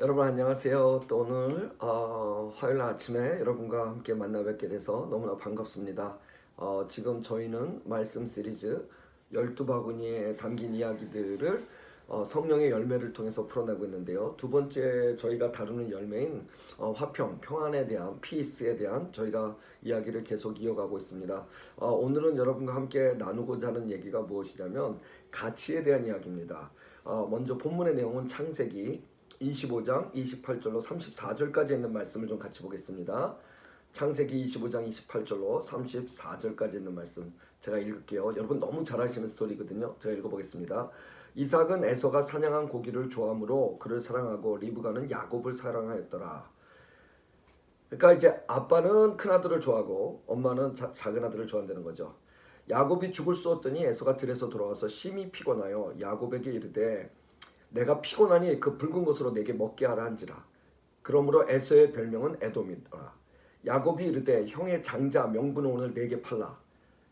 여러분 안녕하세요. 또 오늘 화요일 아침에 여러분과 함께 만나 뵙게 돼서 너무나 반갑습니다. 지금 저희는 말씀 시리즈 12바구니에 담긴 이야기들을 성령의 열매를 통해서 풀어내고 있는데요. 두 번째 저희가 다루는 열매인 화평, 평안에 대한 피스에 대한 저희가 이야기를 계속 이어가고 있습니다. 오늘은 여러분과 함께 나누고자 하는 얘기가 무엇이냐면 가치에 대한 이야기입니다. 먼저 본문의 내용은 창세기 25장 28절로 34절까지 있는 말씀을 좀 같이 보겠습니다. 창세기 25장 28절로 34절까지 있는 말씀 제가 읽을게요. 여러분 너무 잘 아시는 스토리거든요. 제가 읽어보겠습니다. 이삭은 에서가 사냥한 고기를 좋아하므로 그를 사랑하고 리브가는 야곱을 사랑하였더라. 그러니까 이제 아빠는 큰아들을 좋아하고 엄마는 작은 아들을 좋아한다는 거죠. 야곱이 죽을 쏘았더니 에서가 들에서 돌아와서 심히 피곤하여 야곱에게 이르되 내가 피곤하니 그 붉은 것으로 내게 먹게 하라 한지라. 그러므로 에서의 별명은 에돔이더라. 야곱이 이르되 형의 장자 명분을 오늘 내게 팔라.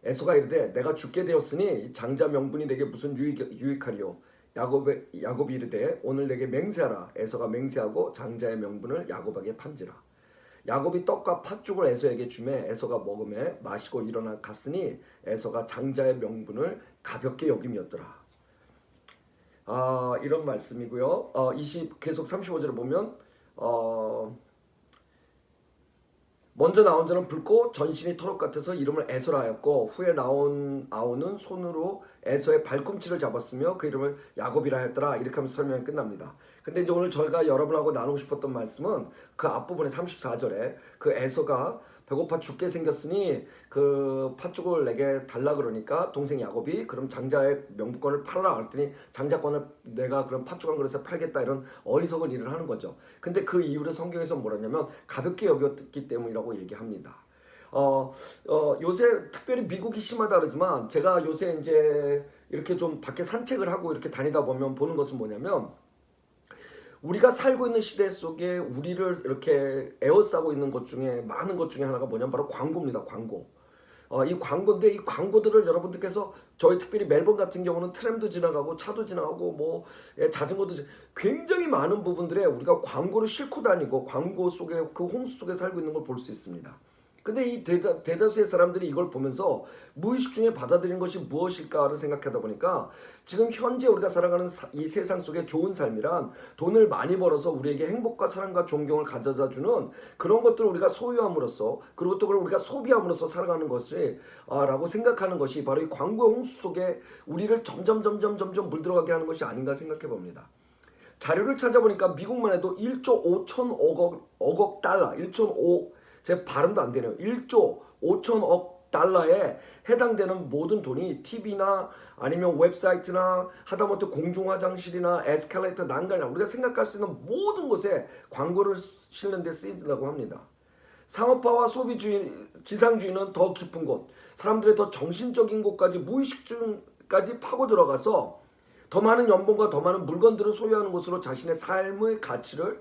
에서가 이르되 내가 죽게 되었으니 장자 명분이 내게 무슨 유익하리요. 야곱이 이르되 오늘 내게 맹세하라. 에서가 맹세하고 장자의 명분을 야곱에게 판지라. 야곱이 떡과 팥죽을 에서에게 주매 에서가 먹으매 마시고 일어나 갔으니 에서가 장자의 명분을 가볍게 여김이었더라. 이런 말씀이고요. 계속 35절을 보면 먼저 나온 자는 붉고 전신이 터럭 같아서 이름을 에서라 하였고 후에 나온 아우는 손으로 에서의 발꿈치를 잡았으며 그 이름을 야곱이라 하였더라. 이렇게 하면서 설명이 끝납니다. 근데 이제 오늘 저희가 여러분하고 나누고 싶었던 말씀은 그 앞부분에 34절에 그 에서가 배고파 죽게 생겼으니 그 팥죽을 내게 달라 그러니까 동생 야곱이 그럼 장자의 명분권을 팔아라 그랬더니 장자권을 내가 그럼 팥죽 한 그릇에 팔겠다 이런 어리석은 일을 하는 거죠. 근데 그 이유를 성경에서 뭐라냐면 가볍게 여겼기 때문이라고 얘기합니다. 요새 특별히 미국이 심하다 그러지만 제가 요새 이제 이렇게 좀 밖에 산책을 하고 이렇게 다니다 보면 보는 것은 뭐냐면 우리가 살고 있는 시대 속에 우리를 이렇게 에워싸고 있는 것 중에 많은 것 중에 하나가 뭐냐면 바로 광고입니다. 광고. 이 광고인데 이 광고들을 여러분들께서 저희 특별히 멜번 같은 경우는 트램도 지나가고 차도 지나가고 뭐 자전거도 굉장히 많은 부분들에 우리가 광고를 싣고 다니고 광고 속에 그 홍수 속에 살고 있는 걸 볼 수 있습니다. 근데 이 대다수의 사람들이 이걸 보면서 무의식 중에 받아들인 것이 무엇일까를 생각하다 보니까 지금 현재 우리가 살아가는 이 세상 속에 좋은 삶이란 돈을 많이 벌어서 우리에게 행복과 사랑과 존경을 가져다 주는 그런 것들을 우리가 소유함으로써 그리고 또 그걸 우리가 소비함으로써 살아가는 것이 라고 생각하는 것이 바로 이 광고 홍수 속에 우리를 점점 물들어가게 하는 것이 아닌가 생각해 봅니다. 자료를 찾아보니까 미국만 해도 1조 5천억 달러 1조 제 발음도 안 되네요. 1조 5천억 달러에 해당되는 모든 돈이 TV나 아니면 웹사이트나 하다못해 공중화장실이나 에스컬레이터 난간이나 우리가 생각할 수 있는 모든 곳에 광고를 실는 데 쓰인다고 합니다. 상업화와 소비주의, 지상주의는 더 깊은 곳, 사람들의 더 정신적인 곳까지 무의식중까지 파고 들어가서 더 많은 연봉과 더 많은 물건들을 소유하는 곳으로 자신의 삶의 가치를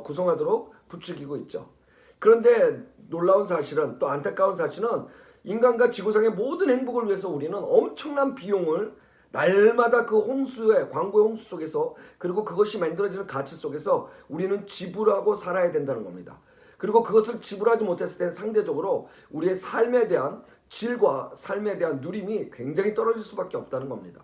구성하도록 부추기고 있죠. 그런데 놀라운 사실은 또 안타까운 사실은 인간과 지구상의 모든 행복을 위해서 우리는 엄청난 비용을 날마다 그 홍수의 광고의 홍수 속에서 그리고 그것이 만들어지는 가치 속에서 우리는 지불하고 살아야 된다는 겁니다. 그리고 그것을 지불하지 못했을 때 상대적으로 우리의 삶에 대한 질과 삶에 대한 누림이 굉장히 떨어질 수밖에 없다는 겁니다.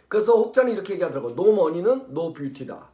그래서 혹자는 이렇게 얘기하더라고요. No money는 no beauty다.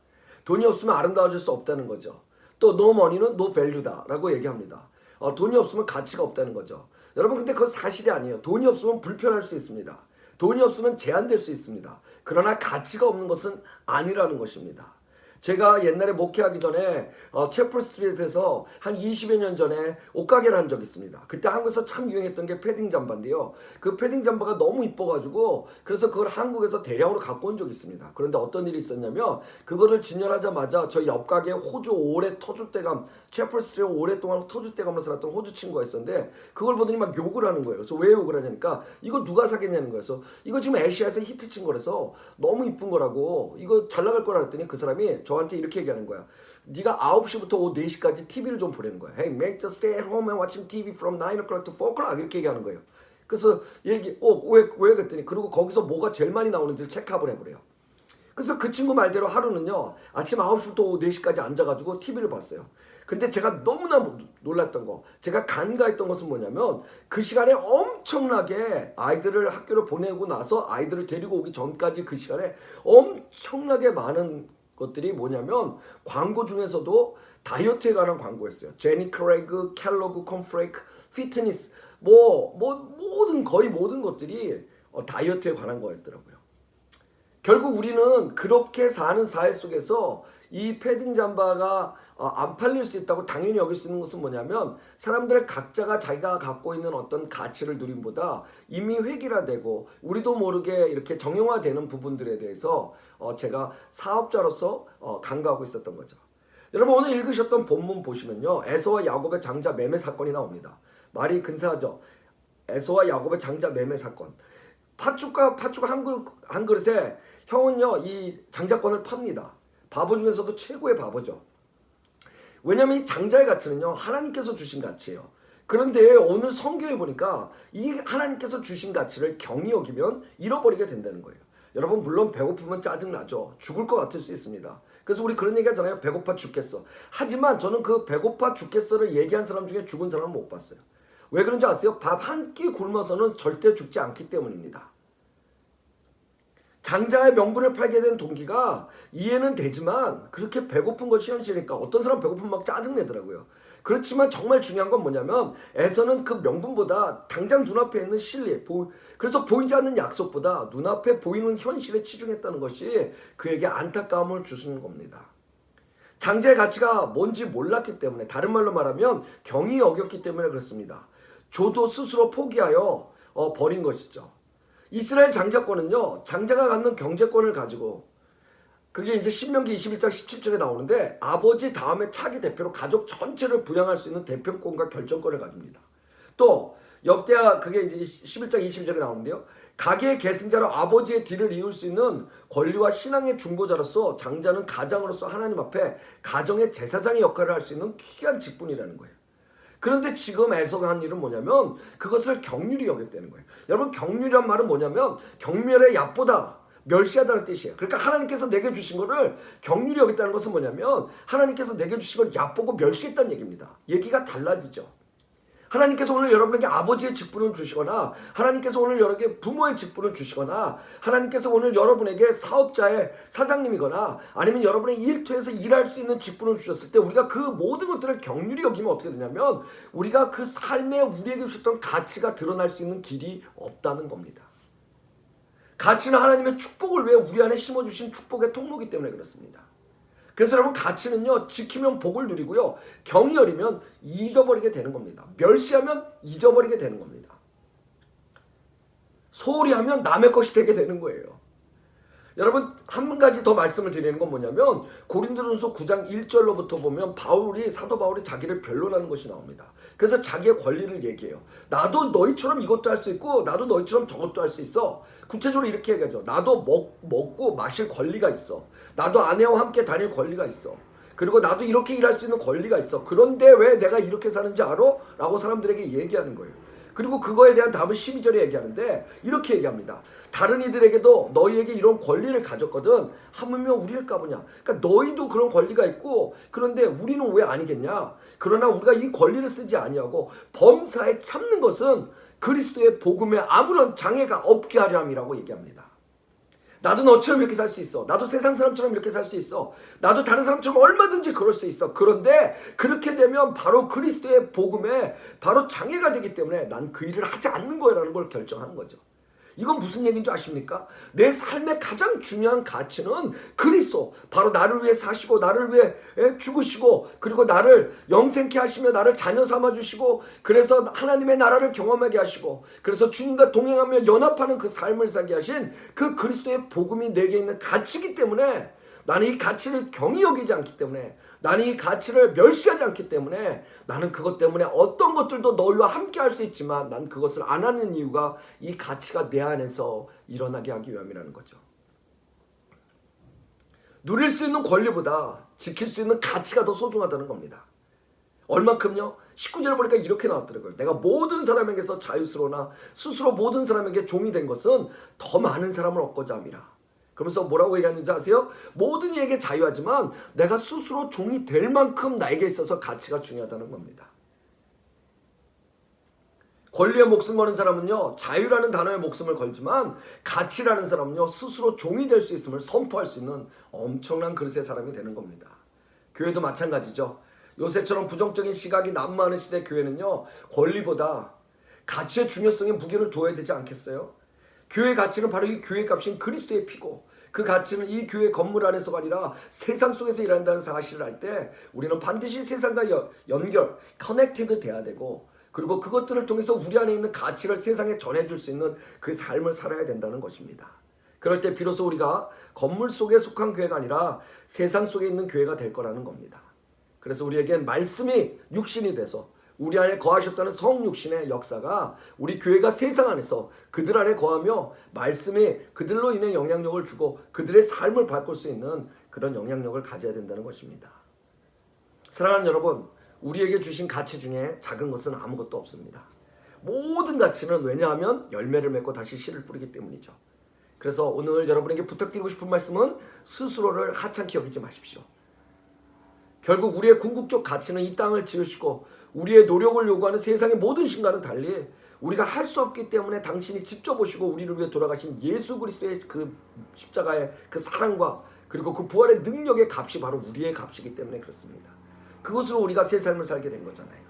돈이 없으면 아름다워질 수 없다는 거죠. 또 no money는 no value다 라고 얘기합니다. 돈이 없으면 가치가 없다는 거죠. 여러분 근데 그건 사실이 아니에요. 돈이 없으면 불편할 수 있습니다. 돈이 없으면 제한될 수 있습니다. 그러나 가치가 없는 것은 아니라는 것입니다. 제가 옛날에 목회하기 전에 채플 스트리트에서 한 20여 년 전에 옷가게를 한 적이 있습니다. 그때 한국에서 참 유행했던 게 패딩 잠바인데요. 그 패딩 잠바가 너무 이뻐가지고 그래서 그걸 한국에서 대량으로 갖고 온 적이 있습니다. 그런데 어떤 일이 있었냐면 그거를 진열하자마자 저희 옆 가게에 호주 오래 터줏대감 채플 스트리트 오랫동안 터줏대감으로 살았던 호주 친구가 있었는데 그걸 보더니 막 욕을 하는 거예요. 그래서 왜 욕을 하냐니까 이거 누가 사겠냐는 거예요. 그래서 이거 지금 아시아에서 히트친 거라서 너무 이쁜 거라고 이거 잘 나갈 거라 했더니 그 사람이 저한테 이렇게 얘기하는 거야. 네가 9시부터 오후 4시까지 TV를 좀 보라는 거야. Hey, make just stay at home and watching TV from 9 o'clock to 4 o'clock 이렇게 얘기하는 거예요. 그래서 왜 그랬더니 그리고 거기서 뭐가 제일 많이 나오는지를 체크업을 해보래요. 그래서 그 친구 말대로 하루는요 아침 9시부터 오후 4시까지 앉아가지고 TV를 봤어요. 근데 제가 너무나 놀랐던 거, 제가 간과했던 것은 뭐냐면 그 시간에 엄청나게 아이들을 학교를 보내고 나서 아이들을 데리고 오기 전까지 그 시간에 엄청나게 많은 것들이 뭐냐면 광고 중에서도 다이어트에 관한 광고였어요. 제니 크레이그, 켈로그 콘프레이크, 피트니스 거의 모든 것들이 다이어트에 관한 거였더라고요. 결국 우리는 그렇게 사는 사회 속에서 이 패딩 잠바가 안 팔릴 수 있다고 당연히 여길 수 있는 것은 뭐냐면 사람들 각자가 자기가 갖고 있는 어떤 가치를 누림보다 이미 획일화되고 우리도 모르게 이렇게 정형화되는 부분들에 대해서 제가 사업자로서 간과하고 있었던 거죠. 여러분 오늘 읽으셨던 본문 보시면요. 에서와 야곱의 장자 매매 사건이 나옵니다. 말이 근사하죠. 에서와 야곱의 장자 매매 사건. 팥죽과 한 그릇에 형은요 이 장자권을 팝니다. 바보 중에서도 최고의 바보죠. 왜냐하면 이 장자의 가치는요 하나님께서 주신 가치예요. 그런데 오늘 성경에 보니까 이 하나님께서 주신 가치를 경히 여기면 잃어버리게 된다는 거예요. 여러분 물론 배고프면 짜증나죠. 죽을 것 같을 수 있습니다. 그래서 우리 그런 얘기 하잖아요. 배고파 죽겠어. 하지만 저는 그 배고파 죽겠어를 얘기한 사람 중에 죽은 사람은 못 봤어요. 왜 그런지 아세요? 밥 한 끼 굶어서는 절대 죽지 않기 때문입니다. 장자의 명분을 팔게 된 동기가 이해는 되지만 그렇게 배고픈 것이 현실이니까 어떤 사람 배고프면 막 짜증내더라고요. 그렇지만 정말 중요한 건 뭐냐면 에서는 그 명분보다 당장 눈앞에 있는 진리, 그래서 보이지 않는 약속보다 눈앞에 보이는 현실에 치중했다는 것이 그에게 안타까움을 주는 겁니다. 장자의 가치가 뭔지 몰랐기 때문에, 다른 말로 말하면 경히 여겼기 때문에 그렇습니다. 저도 스스로 포기하여 버린 것이죠. 이스라엘 장자권은요 장자가 갖는 경제권을 가지고, 그게 이제 신명기 21장 17절에 나오는데 아버지 다음에 차기 대표로 가족 전체를 부양할 수 있는 대표권과 결정권을 가집니다. 또 역대하 그게 이제 11장 22절에 나오는데요. 가계의 계승자로 아버지의 뒤를 이을 수 있는 권리와 신앙의 중보자로서 장자는 가장으로서 하나님 앞에 가정의 제사장의 역할을 할 수 있는 귀한 직분이라는 거예요. 그런데 지금 에서가 한 일은 뭐냐면 그것을 경률이 여겼다는 거예요. 여러분 경률이란 말은 뭐냐면 경멸의 얕보다 멸시하다는 뜻이에요. 그러니까 하나님께서 내게 주신 거를 경률이 여겼다는 것은 뭐냐면 하나님께서 내게 주신 걸 얕보고 멸시했다는 얘기입니다. 얘기가 달라지죠. 하나님께서 오늘 여러분에게 아버지의 직분을 주시거나 하나님께서 오늘 여러분에게 부모의 직분을 주시거나 하나님께서 오늘 여러분에게 사업자의 사장님이거나 아니면 여러분의 일터에서 일할 수 있는 직분을 주셨을 때 우리가 그 모든 것들을 경률이 여기면 어떻게 되냐면 우리가 그 삶에 우리에게 주셨던 가치가 드러날 수 있는 길이 없다는 겁니다. 가치는 하나님의 축복을 위해 우리 안에 심어주신 축복의 통로이기 때문에 그렇습니다. 그래서 여러분 가치는요 지키면 복을 누리고요 경이 여리면 잊어버리게 되는 겁니다. 멸시하면 잊어버리게 되는 겁니다. 소홀히 하면 남의 것이 되게 되는 거예요. 여러분 한 가지 더 말씀을 드리는 건 뭐냐면 고린도전서 9장 1절로부터 보면 사도 바울이 자기를 변론하는 것이 나옵니다. 그래서 자기의 권리를 얘기해요. 나도 너희처럼 이것도 할 수 있고 나도 너희처럼 저것도 할 수 있어. 구체적으로 이렇게 얘기하죠. 나도 먹고 마실 권리가 있어. 나도 아내와 함께 다닐 권리가 있어. 그리고 나도 이렇게 일할 수 있는 권리가 있어. 그런데 왜 내가 이렇게 사는지 알아? 라고 사람들에게 얘기하는 거예요. 그리고 그거에 대한 답을 12절에 얘기하는데 이렇게 얘기합니다. 다른 이들에게도 너희에게 이런 권리를 가졌거든 하물며 우리일까 보냐. 그러니까 너희도 그런 권리가 있고 그런데 우리는 왜 아니겠냐. 그러나 우리가 이 권리를 쓰지 아니하고 범사에 참는 것은 그리스도의 복음에 아무런 장애가 없게 하려 함이라고 얘기합니다. 나도 너처럼 이렇게 살 수 있어. 나도 세상 사람처럼 이렇게 살 수 있어. 나도 다른 사람처럼 얼마든지 그럴 수 있어. 그런데 그렇게 되면 바로 그리스도의 복음에 바로 장애가 되기 때문에 난 그 일을 하지 않는 거라는 걸 결정하는 거죠. 이건 무슨 얘기인 줄 아십니까? 내 삶의 가장 중요한 가치는 그리스도, 바로 나를 위해 사시고 나를 위해 죽으시고 그리고 나를 영생케 하시며 나를 자녀 삼아주시고 그래서 하나님의 나라를 경험하게 하시고 그래서 주님과 동행하며 연합하는 그 삶을 살게 하신 그 그리스도의 복음이 내게 있는 가치이기 때문에 나는 이 가치를 경히 여기지 않기 때문에 나는 이 가치를 멸시하지 않기 때문에 나는 그것 때문에 어떤 것들도 너희와 함께 할 수 있지만 난 그것을 안 하는 이유가 이 가치가 내 안에서 일어나게 하기 위함이라는 거죠. 누릴 수 있는 권리보다 지킬 수 있는 가치가 더 소중하다는 겁니다. 얼만큼요? 19절을 보니까 이렇게 나왔더라고요. 내가 모든 사람에게서 자유스러우나 스스로 모든 사람에게 종이 된 것은 더 많은 사람을 얻고자 함이라. 그러면서 뭐라고 얘기하는지 아세요? 모든 이에게 자유하지만 내가 스스로 종이 될 만큼 나에게 있어서 가치가 중요하다는 겁니다. 권리에 목숨 거는 사람은요, 자유라는 단어에 목숨을 걸지만 가치라는 사람은요, 스스로 종이 될 수 있음을 선포할 수 있는 엄청난 그릇의 사람이 되는 겁니다. 교회도 마찬가지죠. 요새처럼 부정적인 시각이 난무하는 시대 교회는요, 권리보다 가치의 중요성에 무게를 둬야 되지 않겠어요? 교회의 가치는 바로 이 교회의 값인 그리스도의 피고, 그 가치는 이 교회 건물 안에서가 아니라 세상 속에서 일한다는 사실을 알 때 우리는 반드시 세상과 연결, 커넥티드 돼야 되고, 그리고 그것들을 통해서 우리 안에 있는 가치를 세상에 전해줄 수 있는 그 삶을 살아야 된다는 것입니다. 그럴 때 비로소 우리가 건물 속에 속한 교회가 아니라 세상 속에 있는 교회가 될 거라는 겁니다. 그래서 우리에겐 말씀이 육신이 돼서 우리 안에 거하셨다는 성육신의 역사가 우리 교회가 세상 안에서 그들 안에 거하며 말씀이 그들로 인해 영향력을 주고 그들의 삶을 바꿀 수 있는 그런 영향력을 가져야 된다는 것입니다. 사랑하는 여러분, 우리에게 주신 가치 중에 작은 것은 아무것도 없습니다. 모든 가치는 왜냐하면 열매를 맺고 다시 씨를 뿌리기 때문이죠. 그래서 오늘 여러분에게 부탁드리고 싶은 말씀은 스스로를 하찮게 여기지 마십시오. 결국 우리의 궁극적 가치는 이 땅을 지으시고 우리의 노력을 요구하는 세상의 모든 신과는 달리 우리가 할 수 없기 때문에 당신이 직접 오시고 우리를 위해 돌아가신 예수 그리스도의 그 십자가의 그 사랑과 그리고 그 부활의 능력의 값이 바로 우리의 값이기 때문에 그렇습니다. 그것으로 우리가 새 삶을 살게 된 거잖아요.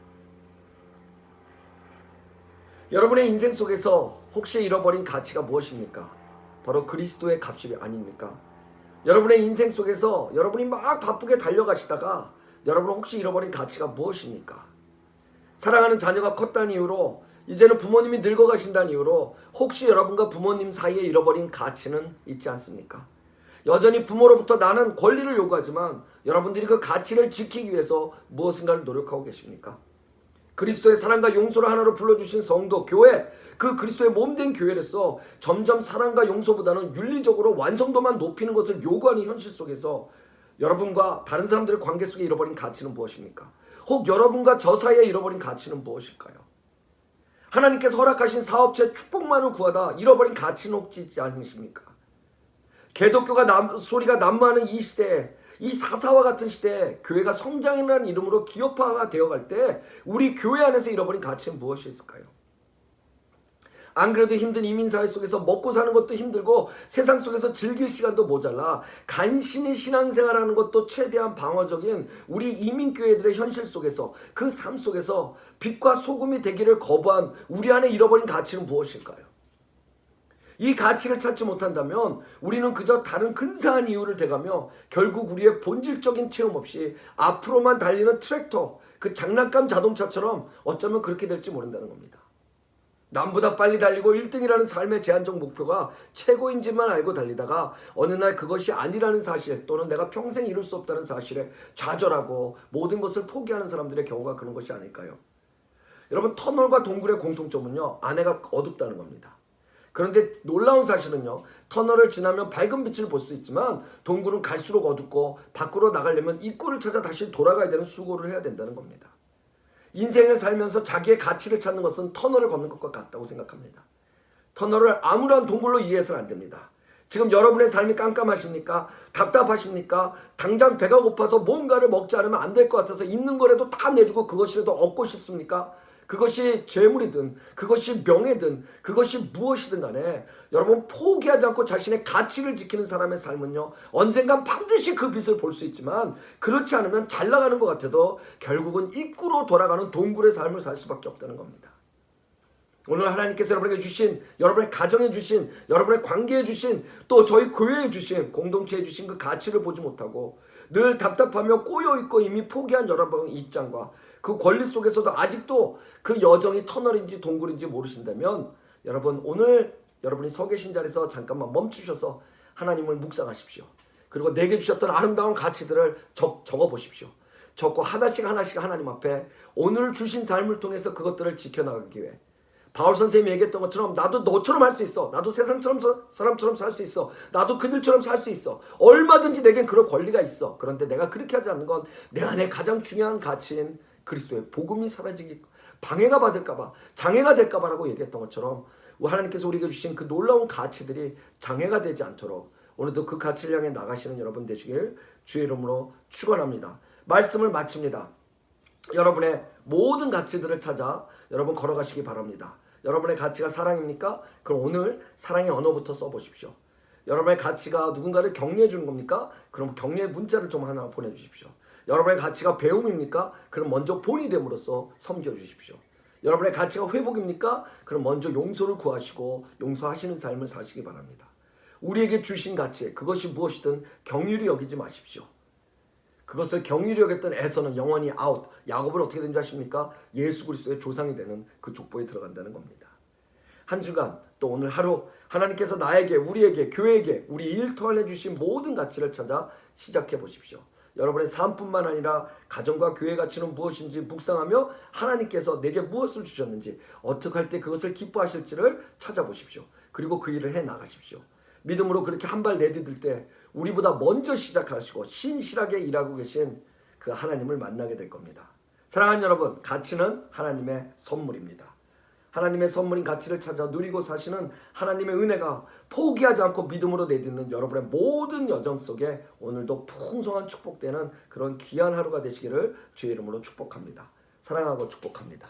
여러분의 인생 속에서 혹시 잃어버린 가치가 무엇입니까? 바로 그리스도의 값이 아닙니까? 여러분의 인생 속에서 여러분이 막 바쁘게 달려가시다가 여러분 혹시 잃어버린 가치가 무엇입니까? 사랑하는 자녀가 컸다는 이유로 이제는 부모님이 늙어가신다는 이유로 혹시 여러분과 부모님 사이에 잃어버린 가치는 있지 않습니까? 여전히 부모로부터 나는 권리를 요구하지만 여러분들이 그 가치를 지키기 위해서 무엇인가를 노력하고 계십니까? 그리스도의 사랑과 용서를 하나로 불러주신 성도, 교회, 그 그리스도의 몸된 교회로서 점점 사랑과 용서보다는 윤리적으로 완성도만 높이는 것을 요구하는 현실 속에서 여러분과 다른 사람들의 관계 속에 잃어버린 가치는 무엇입니까? 혹 여러분과 저 사이에 잃어버린 가치는 무엇일까요? 하나님께서 허락하신 사업체 축복만을 구하다 잃어버린 가치는 혹시 있지 않으십니까? 개독교가 소리가 난무하는 이 시대에, 이 사사와 같은 시대에 교회가 성장이라는 이름으로 기업화가 되어갈 때 우리 교회 안에서 잃어버린 가치는 무엇이 있을까요? 안 그래도 힘든 이민사회 속에서 먹고 사는 것도 힘들고 세상 속에서 즐길 시간도 모자라 간신히 신앙생활하는 것도 최대한 방어적인 우리 이민교회들의 현실 속에서 그 삶 속에서 빛과 소금이 되기를 거부한 우리 안에 잃어버린 가치는 무엇일까요? 이 가치를 찾지 못한다면 우리는 그저 다른 근사한 이유를 대가며 결국 우리의 본질적인 체험 없이 앞으로만 달리는 트랙터, 그 장난감 자동차처럼 어쩌면 그렇게 될지 모른다는 겁니다. 남보다 빨리 달리고 1등이라는 삶의 제한적 목표가 최고인지만 알고 달리다가 어느 날 그것이 아니라는 사실 또는 내가 평생 이룰 수 없다는 사실에 좌절하고 모든 것을 포기하는 사람들의 경우가 그런 것이 아닐까요? 여러분, 터널과 동굴의 공통점은요, 안에가 어둡다는 겁니다. 그런데 놀라운 사실은요, 터널을 지나면 밝은 빛을 볼 수 있지만 동굴은 갈수록 어둡고 밖으로 나가려면 입구를 찾아 다시 돌아가야 되는 수고를 해야 된다는 겁니다. 인생을 살면서 자기의 가치를 찾는 것은 터널을 걷는 것과 같다고 생각합니다. 터널을 아무런 동굴로 이해해서는 안 됩니다. 지금 여러분의 삶이 깜깜하십니까? 답답하십니까? 당장 배가 고파서 뭔가를 먹지 않으면 안 될 것 같아서 있는 거라도 다 내주고 그것이라도 얻고 싶습니까? 그것이 재물이든 그것이 명예든 그것이 무엇이든 간에 여러분 포기하지 않고 자신의 가치를 지키는 사람의 삶은요, 언젠간 반드시 그 빛을 볼 수 있지만 그렇지 않으면 잘 나가는 것 같아도 결국은 입구로 돌아가는 동굴의 삶을 살 수밖에 없다는 겁니다. 오늘 하나님께서 여러분에게 주신, 여러분의 가정에 주신, 여러분의 관계에 주신, 또 저희 교회에 주신, 공동체에 주신 그 가치를 보지 못하고 늘 답답하며 꼬여있고 이미 포기한 여러분의 입장과 그 권리 속에서도 아직도 그 여정이 터널인지 동굴인지 모르신다면 여러분, 오늘 여러분이 서 계신 자리에서 잠깐만 멈추셔서 하나님을 묵상하십시오. 그리고 내게 주셨던 아름다운 가치들을 적어보십시오. 적고 하나씩 하나님 앞에 오늘 주신 삶을 통해서 그것들을 지켜나가기 위해 바울 선생님이 얘기했던 것처럼 나도 너처럼 할 수 있어. 나도 사람처럼 살 수 있어. 나도 그들처럼 살 수 있어. 얼마든지 내겐 그럴 권리가 있어. 그런데 내가 그렇게 하지 않는 건 내 안에 가장 중요한 가치인 그리스도의 복음이 사라지기, 방해가 받을까봐, 장애가 될까봐라고 얘기했던 것처럼 하나님께서 우리에게 주신 그 놀라운 가치들이 장애가 되지 않도록 오늘도 그 가치를 향해 나가시는 여러분 되시길 주의 이름으로 축원합니다. 말씀을 마칩니다. 여러분의 모든 가치들을 찾아 여러분 걸어가시기 바랍니다. 여러분의 가치가 사랑입니까? 그럼 오늘 사랑의 언어부터 써보십시오. 여러분의 가치가 누군가를 격려해 주는 겁니까? 그럼 격려의 문자를 좀 하나 보내주십시오. 여러분의 가치가 배움입니까? 그럼 먼저 본이 됨으로써 섬겨주십시오. 여러분의 가치가 회복입니까? 그럼 먼저 용서를 구하시고 용서하시는 삶을 사시기 바랍니다. 우리에게 주신 가치, 그것이 무엇이든 경휼히 여기지 마십시오. 그것을 경휼히 여겼던 에서는 영원히 아웃. 야곱은 어떻게 된 줄 아십니까? 예수 그리스도의 조상이 되는 그 족보에 들어간다는 겁니다. 한 주간 또 오늘 하루 하나님께서 나에게, 우리에게, 교회에게, 우리 일터안에 주신 모든 가치를 찾아 시작해 보십시오. 여러분의 삶뿐만 아니라 가정과 교회 가치는 무엇인지 묵상하며 하나님께서 내게 무엇을 주셨는지, 어떻게 할 때 그것을 기뻐하실지를 찾아보십시오. 그리고 그 일을 해 나가십시오. 믿음으로 그렇게 한 발 내디딜 때 우리보다 먼저 시작하시고 신실하게 일하고 계신 그 하나님을 만나게 될 겁니다. 사랑하는 여러분, 가치는 하나님의 선물입니다. 하나님의 선물인 가치를 찾아 누리고 사시는 하나님의 은혜가 포기하지 않고 믿음으로 내딛는 여러분의 모든 여정 속에 오늘도 풍성한 축복되는 그런 귀한 하루가 되시기를 주의 이름으로 축복합니다. 사랑하고 축복합니다.